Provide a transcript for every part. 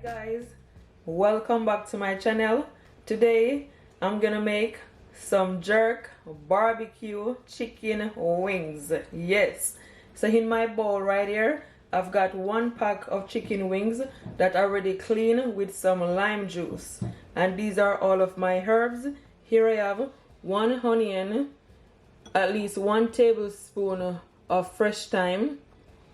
Guys, welcome back to my channel. Today I'm gonna make some jerk barbecue chicken wings. Yes, so in my bowl right here I've got 1 pack of chicken wings that are already clean with some lime juice, and these are all of my herbs. Here I have 1 onion, at least 1 tablespoon of fresh thyme,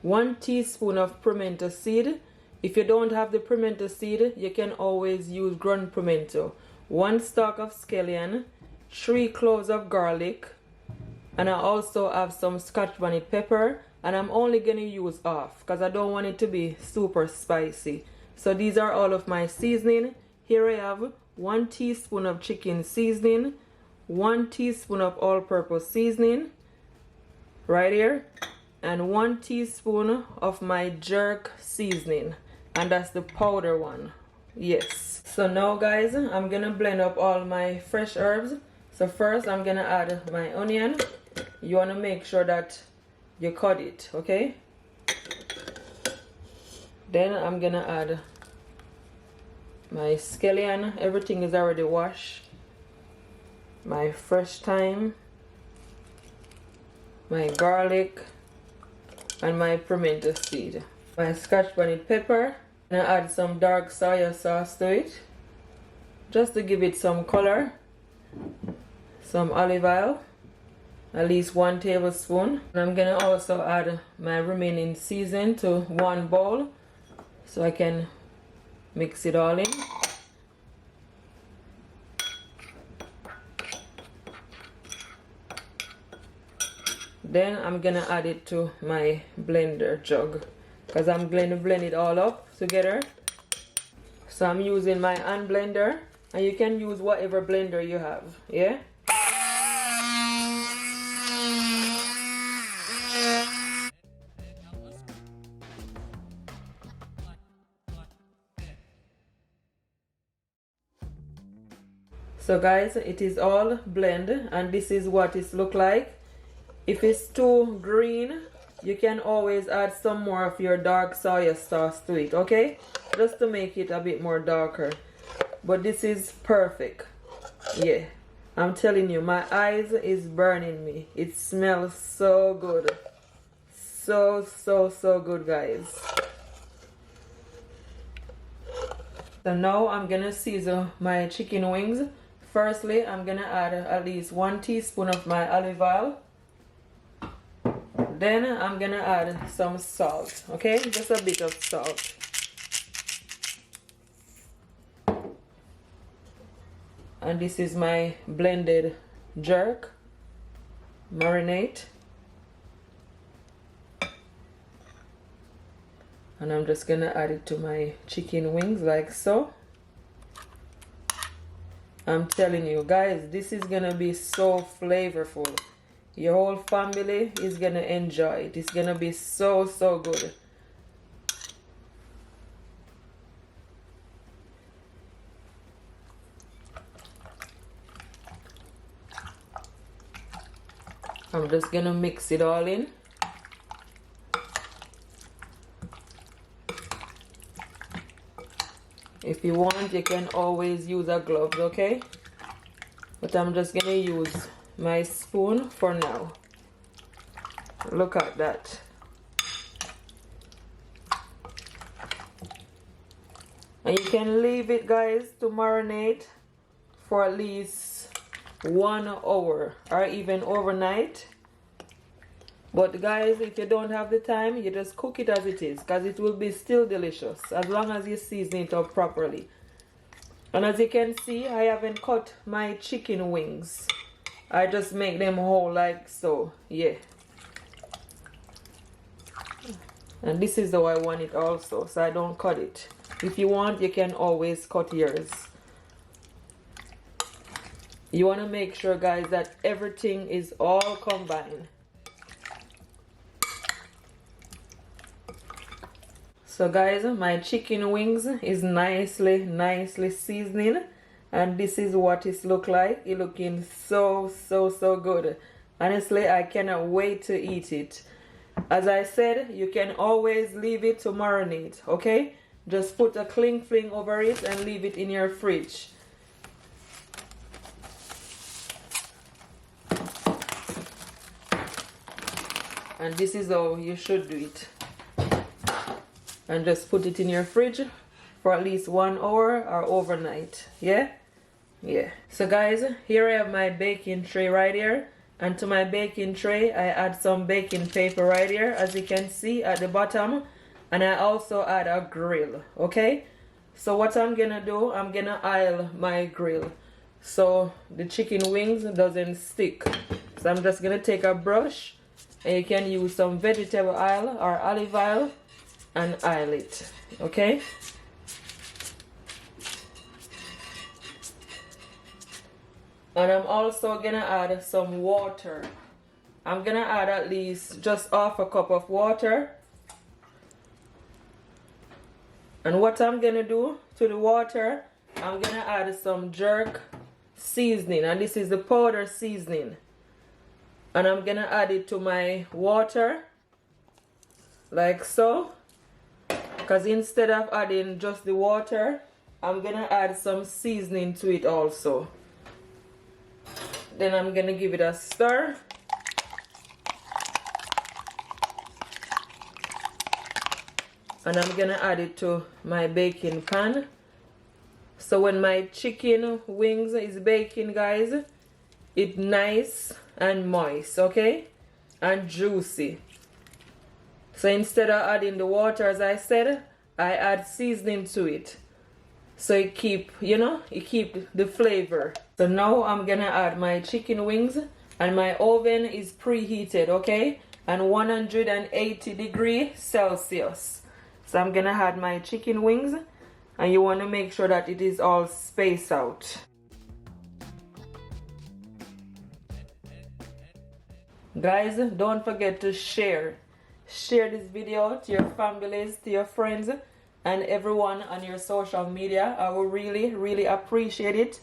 1 teaspoon of pimento seed. If you don't have the pimento seed, you can always use ground pimento, 1 stalk of scallion, 3 cloves of garlic, and I also have some Scotch bonnet pepper, and I'm only going to use half because I don't want it to be super spicy. So these are all of my seasoning. Here I have 1 teaspoon of chicken seasoning, 1 teaspoon of all-purpose seasoning, right here, and 1 teaspoon of my jerk seasoning. And that's the powder one. Yes. So now guys, I'm gonna blend up all my fresh herbs. So first I'm gonna add my onion. You wanna make sure that you cut it, okay? Then I'm gonna add my scallion. Everything is already washed. My fresh thyme, my garlic, and my pimento seed. My Scotch bonnet pepper, and I add some dark soya sauce to it just to give it some color. Some olive oil, at least 1 tablespoon. And I'm gonna also add my remaining season to 1 bowl so I can mix it all in. Then I'm gonna add it to my blender jug because I'm going to blend it all up together. So I'm using my hand blender, and you can use whatever blender you have, yeah? So guys, it is all blended, and this is what it looks like. If it's too green, you can always add some more of your dark soya sauce to it, okay? Just to make it a bit more darker. But this is perfect. Yeah, I'm telling you, my eyes is burning me. It smells so good. So good, guys. So now I'm gonna season my chicken wings. Firstly, I'm gonna add at least 1 teaspoon of my olive oil. Then I'm gonna add some salt, okay? Just a bit of salt. And this is my blended jerk marinade. And I'm just gonna add it to my chicken wings like so. I'm telling you guys, this is gonna be so flavorful. Your whole family is gonna enjoy it. It's gonna be so good. I'm just gonna mix it all in. If you want, you can always use a glove, okay? But I'm just gonna use my spoon for now. Look at that. And you can leave it, guys, to marinate for at least 1 hour or even overnight. But guys, if you don't have the time, you just cook it as it is, because it will be still delicious as long as you season it up properly. And as you can see, I haven't cut my chicken wings. I just make them whole like so, yeah. And this is how I want it also, so I don't cut it. If you want, you can always cut yours. You want to make sure, guys, that everything is all combined. So guys, my chicken wings is nicely seasoning. And this is what it look like. It looking so good. Honestly, I cannot wait to eat it. As I said, you can always leave it to marinate, okay? just put a cling film over it and leave it in your fridge. And this is how you should do it. And just put it in your fridge for at least 1 hour or overnight. Yeah? Yeah. So guys, here I have my baking tray right here. And to my baking tray, I add some baking paper right here, as you can see at the bottom. And I also add a grill, okay? So what I'm gonna do, I'm gonna oil my grill so the chicken wings doesn't stick. So I'm just gonna take a brush, and you can use some vegetable oil or olive oil and oil it, okay? And I'm also gonna add some water. I'm gonna add at least just half a cup of water. And what I'm gonna do to the water, I'm gonna add some jerk seasoning, and this is the powder seasoning. And I'm gonna add it to my water like so, because instead of adding just the water, I'm gonna add some seasoning to it also. Then I'm gonna give it a stir. And I'm gonna add it to my baking pan. So when my chicken wings is baking, guys, it's nice and moist, okay? And juicy. So instead of adding the water, as I said, I add seasoning to it. So it keep, it keep the flavor. So now I'm gonna add my chicken wings, and my oven is preheated, okay? And 180 degrees Celsius. So I'm gonna add my chicken wings, and you wanna make sure that it is all spaced out. Guys, don't forget to share this video to your families, to your friends, and everyone on your social media. I will really appreciate it.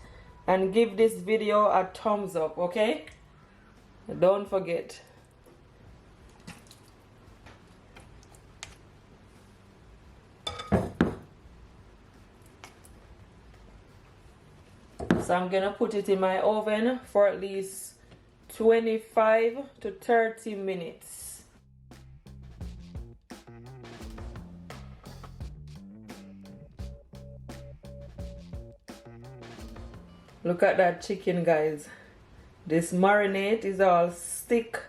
And give this video a thumbs up, okay? Don't forget. So I'm gonna put it in my oven for at least 25 to 30 minutes. Look at that chicken, guys. This marinade is all stick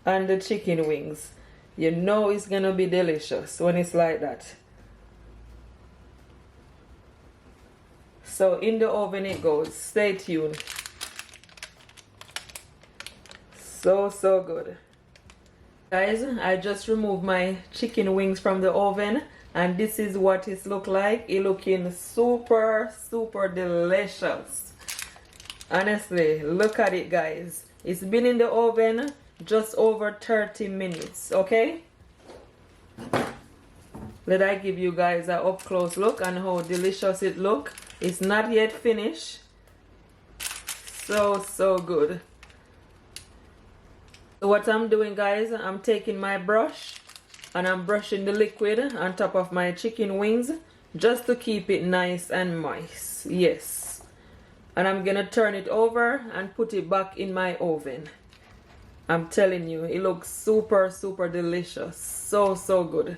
on the chicken wings. You know it's gonna be delicious when it's like that. So in the oven it goes. Stay tuned. So good. Guys, I just removed my chicken wings from the oven, and this is what it look like. It looking super delicious. Honestly, look at it, guys. It's been in the oven just over 30 minutes, okay? Let I give you guys an up close look on how delicious it look. It's not yet finished. So good. So what I'm doing, guys, I'm taking my brush and I'm brushing the liquid on top of my chicken wings just to keep it nice and moist. Yes. And I'm gonna turn it over and put it back in my oven. I'm telling you, it looks super delicious. So good.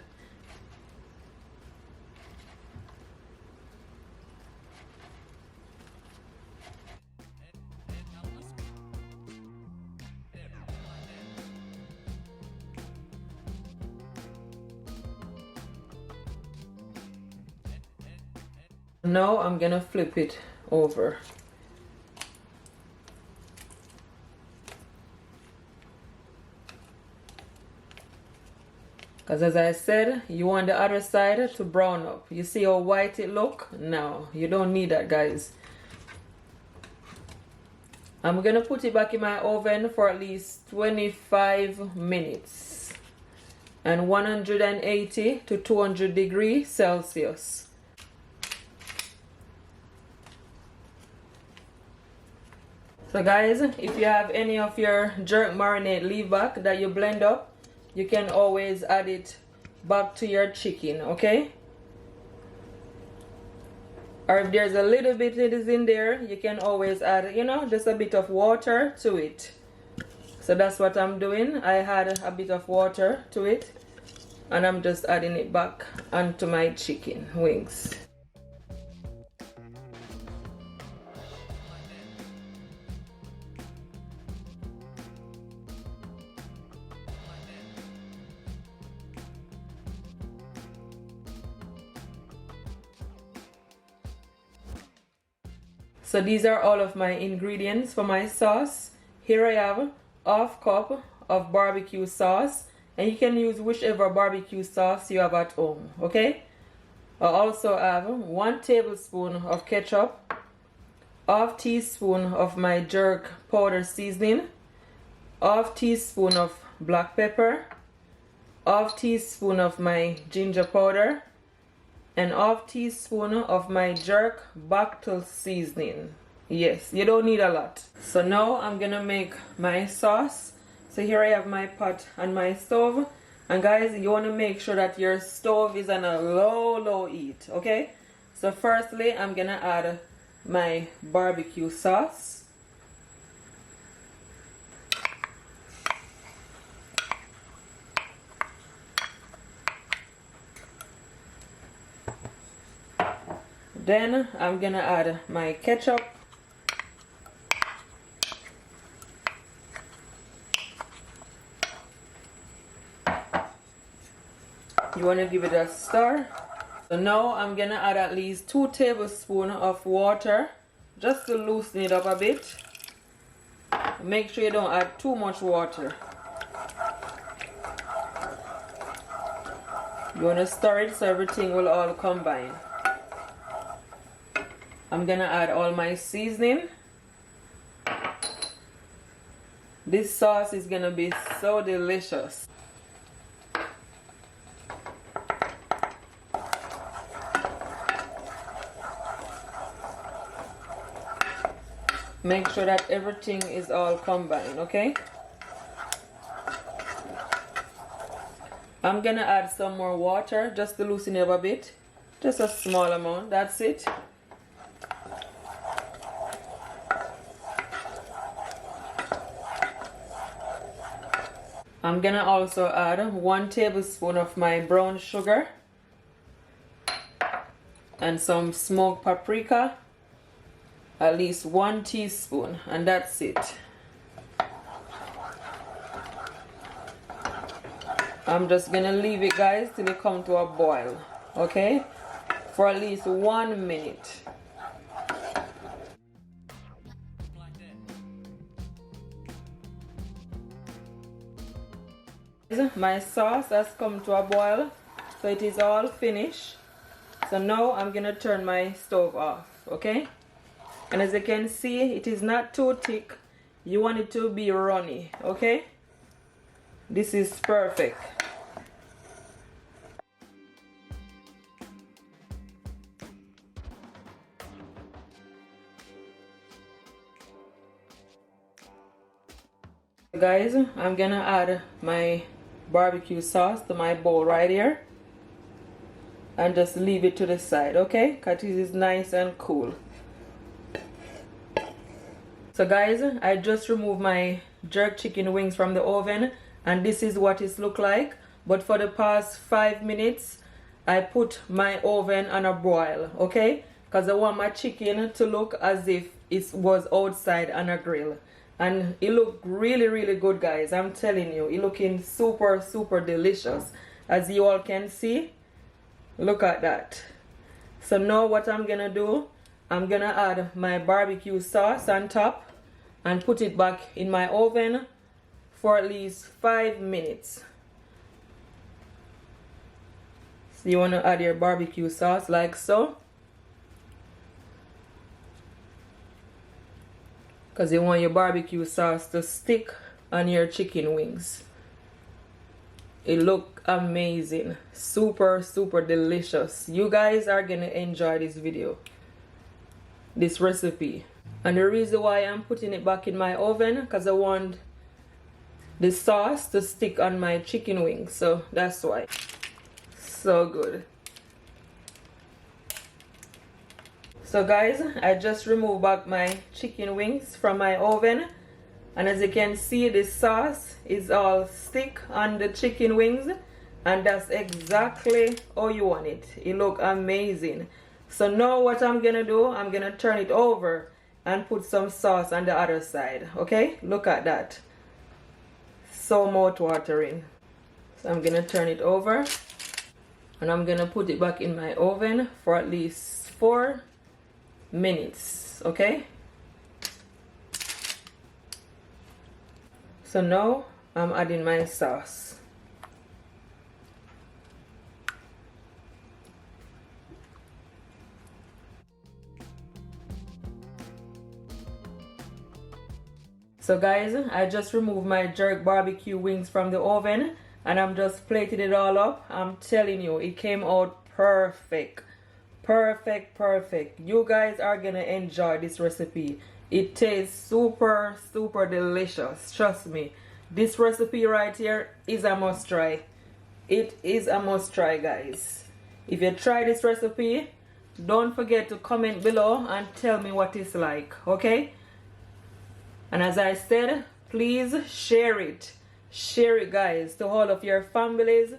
Now I'm gonna flip it over. Because as I said, you want the other side to brown up. You see how white it look? No, you don't need that, guys. I'm gonna put it back in my oven for at least 25 minutes. And 180 to 200 degrees Celsius. So guys, if you have any of your jerk marinade leave back that you blend up, you can always add it back to your chicken, okay? or if there's a little bit it is in there, you can always add, you know, just a bit of water to it. So that's what I'm doing. I had a bit of water to it, and I'm just adding it back onto my chicken wings. So these are all of my ingredients for my sauce. Here I have ½ cup of barbecue sauce, and you can use whichever barbecue sauce you have at home, okay? I also have 1 tablespoon of ketchup, ½ teaspoon of my jerk powder seasoning, ½ teaspoon of black pepper, ½ teaspoon of my ginger powder, and ½ teaspoon of my jerk bottle seasoning. Yes, you don't need a lot. So now I'm gonna make my sauce. So here I have my pot on my stove, and guys, you want to make sure that your stove is on a low heat, okay? So firstly, I'm gonna add my barbecue sauce. Then I'm gonna add my ketchup. You want to give it a stir. So now I'm gonna add at least 2 tablespoons of water just to loosen it up a bit. Make sure you don't add too much water. You want to stir it so everything will all combine. I'm gonna add all my seasoning. This sauce is gonna be so delicious. Make sure that everything is all combined, okay? I'm gonna add some more water just to loosen it up a bit. Just a small amount, that's it. I'm gonna also add 1 tablespoon of my brown sugar and some smoked paprika, at least 1 teaspoon, and that's it. I'm just gonna leave it, guys, till it comes to a boil, okay? For at least 1 minute. My sauce has come to a boil, so it is all finished. So now I'm gonna turn my stove off, okay? And as you can see, it is not too thick. You want it to be runny, okay? This is perfect. Guys, I'm gonna add my barbecue sauce to my bowl right here and just leave it to the side, okay? Because it is nice and cool. So guys, I just removed my jerk chicken wings from the oven, and this is what it look like. But for the past 5 minutes I put my oven on a broil, okay? Because I want my chicken to look as if it was outside on a grill. And it looked really good, guys. I'm telling you, it looking super delicious. As you all can see, look at that. So now what I'm gonna do, I'm gonna add my barbecue sauce on top and put it back in my oven for at least 5 minutes. So you want to add your barbecue sauce like so, because you want your barbecue sauce to stick on your chicken wings. It look amazing, super delicious. You guys are gonna enjoy this video, this recipe. And the reason why I'm putting it back in my oven, because I want the sauce to stick on my chicken wings, so that's why. So good. So guys, I just removed back my chicken wings from my oven, and as you can see, the sauce is all stick on the chicken wings, and that's exactly how you want it. It look amazing. So now what I'm gonna do, I'm gonna turn it over and put some sauce on the other side. Okay, look at that, so mouth-watering. So I'm gonna turn it over and I'm gonna put it back in my oven for at least 4 minutes. Okay, so now I'm adding my sauce. So guys, I just removed my jerk barbecue wings from the oven and I'm just plating it all up. I'm telling you, it came out perfect. Perfect, perfect. You guys are gonna enjoy this recipe. It tastes super, super delicious. Trust me. This recipe right here is a must try. It is a must try, guys. If you try this recipe, don't forget to comment below and tell me what it's like, okay? And as I said, please share it. Share it, guys, to all of your families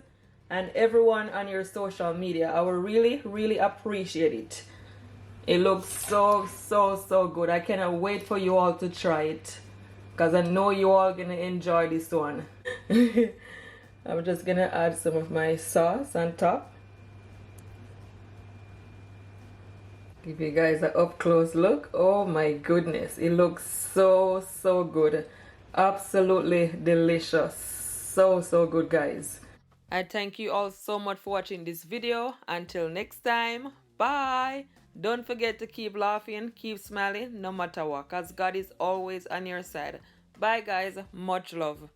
and everyone on your social media. I will really, really appreciate it. It looks so, so, so good. I cannot wait for you all to try it, because I know you all gonna enjoy this one. I'm just gonna add some of my sauce on top. Give you guys an up close look. Oh my goodness, it looks so, so good. Absolutely delicious. So, so good, guys. I thank you all so much for watching this video. Until next time, bye. Don't forget to keep laughing, keep smiling, no matter what, because God is always on your side. Bye guys, much love.